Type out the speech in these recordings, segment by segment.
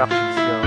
Productions yun.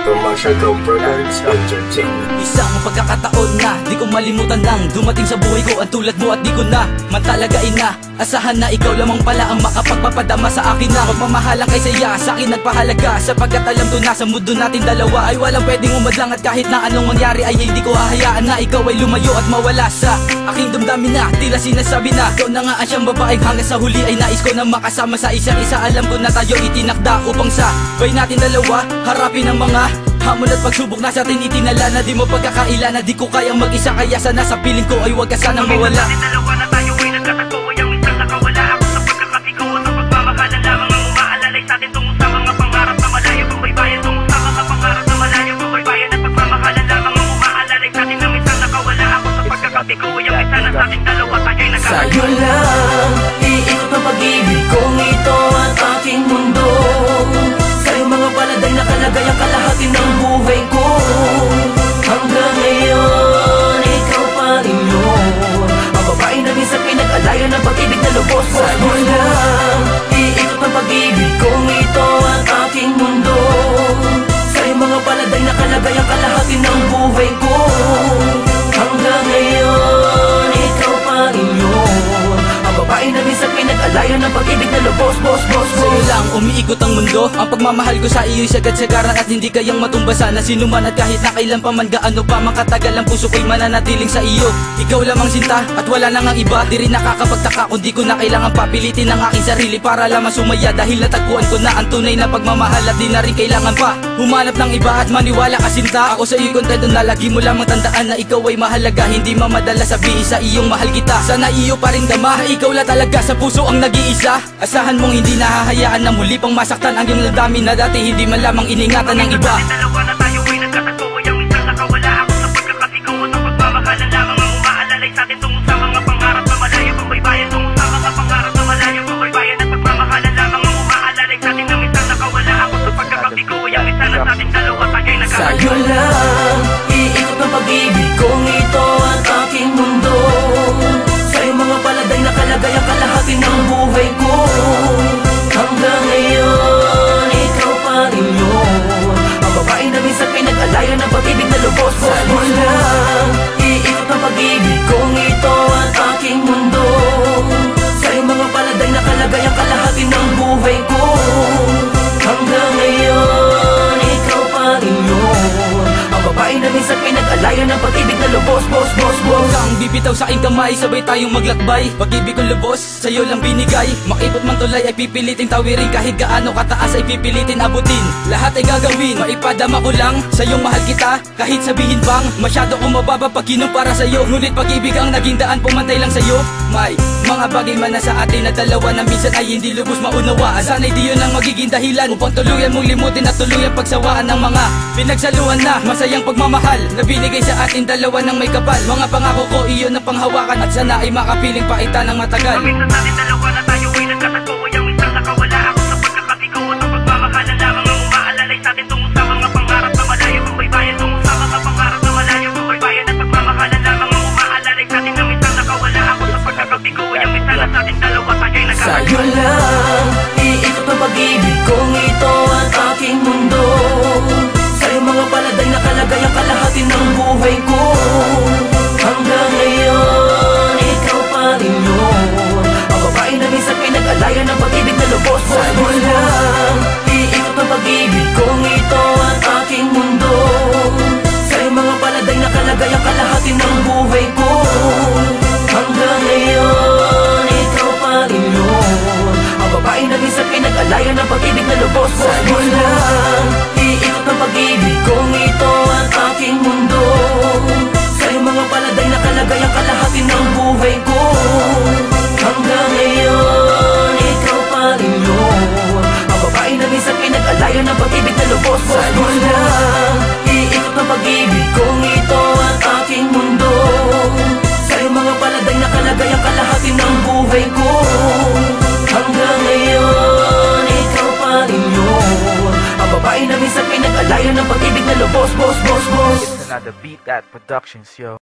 Commercial Productions Entertainment. Isang pagkakataon na di ko malimutan nang dumating sa buhay ko ang tulad mo at di ko na mantalagain na asahan na ikaw lamang pala ang makapagpapadama sa akin na magmamahalang kay saya sa akin nagpahalaga sapagkat alam ko na sa mundo natin dalawa ay walang pwedeng umadlang at kahit na anong mangyari ay hindi ko hahayaan na ikaw ay lumayo at mawala sa aking damdamin na tila sinasabi na ikaw na nga ang siyang babaeng hanggang sa huli ay nais ko na makasama sa isa't isa. Alam ko na tayo itinakda upang sa bay natin dalawa harapin ang mga hamon at pagsubok na sa atin itinala na di mo pagkakaila na di ko kayang mag-isa kaya sana sa piling ko ay huwag ka sanang mawala. Dalawa na tayo ay nagkatagpo ay ang minsan nakawala ako sa pagkakasigaw at ang pagmamahalan lamang ang umaalalay sa atin tungo sa mga pangarap na malayo kung may bayan tungo sa mga pangarap na malayo kung may bayan at pagmamahalan lamang ang umaalalay sa atin na minsan nakawala ako sa pagkakasigaw ay ang minsan na sa ating dalawa tayo ay nagkatagpo. Sa'yo lang iikot ang pag-ibig kong ito at aking mundo. Sa'yo mga paladay na kalagay ang kalahati ng buhay ko. Hanggang ngayon, ikaw pa rin yun ang babae na minsan pinag-alayan ng pag-ibig na lubos. Sa'yo lang iikot ang pag-ibig kong ito at aking mundo. Sa'yo mga paladay na kalagay ang kalahati ng buhay ko. Hanggang ngayon, ikaw pa rin yun ang babae na minsan pinag-alayan ng pag-ibig na lubos. Sa'yo lang umiikot ang mundo. Ang pagmamahal ko sa iyo'y sagad-sagaran at hindi kayang matumbasan na sinuman at kahit na kailan pa man gaano pa makatagal ang puso ko'y mananatiling sa iyo. Ikaw lamang sinta at wala nang ang iba. Di rin nakakapagtaka kung di ko na kailangan papilitin ang aking sarili para lamang sumaya dahil natagpuan ko na ang tunay na pagmamahal at di na rin kailangan pa humanap ng iba at maniwala ka sinta. Ako sa iyo'y kontento na lagi mo lamang tandaan na ikaw ay mahalaga. Hindi mamadala sabihin sa iyong mahal kita. Sana iyo pa rin dama na ikaw la talaga sa puso ang nag-iisa. Asahan mong hindi nahahayaan na muli pang masaktan ang iyong damdamin na dati hindi man lamang iningatan ng iba. Dalawa na tayo ay nagkatagpo ay ang minsan nakawala ako sa pagkakasigaw at ang pagmamahalan lamang ang umaalalay sa atin tungo sa mga pangarap na malayo kung may bayan tungo sa mga pangarap na malayo kung may bayan at pagmamahalan lamang ang umaalalay sa atin na minsan nakawala ako sa pagkakasigaw ay ang minsan na sa ating dalawa tayo ay nagkatagpo. Sa'yo lang iikot ang pag-ibig kong ito at aking mundo. Sa'yo mga paladay na kalagay ang kalahati ng buhay ko. Hanggang ngayon, ikaw pa rin yun ang babae na minsan pinag-alayan ng pag-ibig na lubos. Sa'yo lang iikot ang pag-ibig kong ito at aking mundo. Sa'yo mga paladay na kalagay ang kalahati ng buhay ko. Hanggang ngayon, ikaw pa rin yun ang babae na minsan pinag-alayan ng pag-ibig na lubos. Huwag kang bibitaw sa aking kamay, sabay tayong maglakbay. Pag-ibig kong lubos, sa'yo lang binigay. Makipot man tulay ay pipiliting tawirin. Kahit gaano kataas ay pipilitin abutin. Lahat ay gagawin, maipadama ko lang sa'yong mahal kita. Kahit sabihin pang masyado kong mababa pag kinumpara sa'yo. Ngunit pag-ibig ang naging daan, pumantay lang sa'yo. May mga bagay man na sa atin na dalawa na minsan ay hindi lubos maunawaan. Sana'y di yun ang magiging dahilan upang tuluyan mong limutin at tuluyan pagsawaan ng mga pinagsaluhan na masayang pagmamahal na binigay sa atin dalawa ng may kapal. Mga pangako ko iyon ang panghawakan at sana ay makapiling paita ng matagal. Minsan sa ating dalawa na tayo ay nagkatagpo ay ang minsan nakawala ako sa pagkakasigaw at ang pagmamahalan lamang ang umaalalay sa atin tungo sa mga pangarap na malayo kung may bayan tungo sa mga pangarap na malayo kung may bayan at pagmamahalan lamang ang umaalalay sa atin na minsan nakawala ako sa pagkakasigaw ay ang minsan na sa ating dalawa tayo ay nagkatagpo. Sa'yo lang iikot ang pag-ibig kong ito at aking mundo. Sa'yo mga paladay na kalagay ang kalahati ng buhay ko. Hanggang ngayon, ikaw pa rin yun ang babae na minsan pinag-alayan ng pag-ibig na lubos. Sa'yo lang iikot ang pag-ibig kong ito at aking mundo. Sa'yo mga paladay na kalagay ang kalahati ng buhay ko. Hanggang ngayon, ikaw pa rin yun ang babae na minsan pinag-alayan ng pag-ibig na lubos. Sa'yo lang iikot ang pag-ibig kong ito at aking mundo. Sa'yo mga paladay na kalagay ang kalahati ng buhay ko. Hanggang ngayon, ikaw pa rin yun ang babae na minsan pinag-alayan ng pag-ibig na lubos. Sa'yo lang iikot ang pag-ibig kong ito at aking mundo. Sa'yo mga paladay na kalagay ang kalahati ng buhay ko. Hanggang ngayon, ikaw pa rin yun ang the Beat That Productions, yo.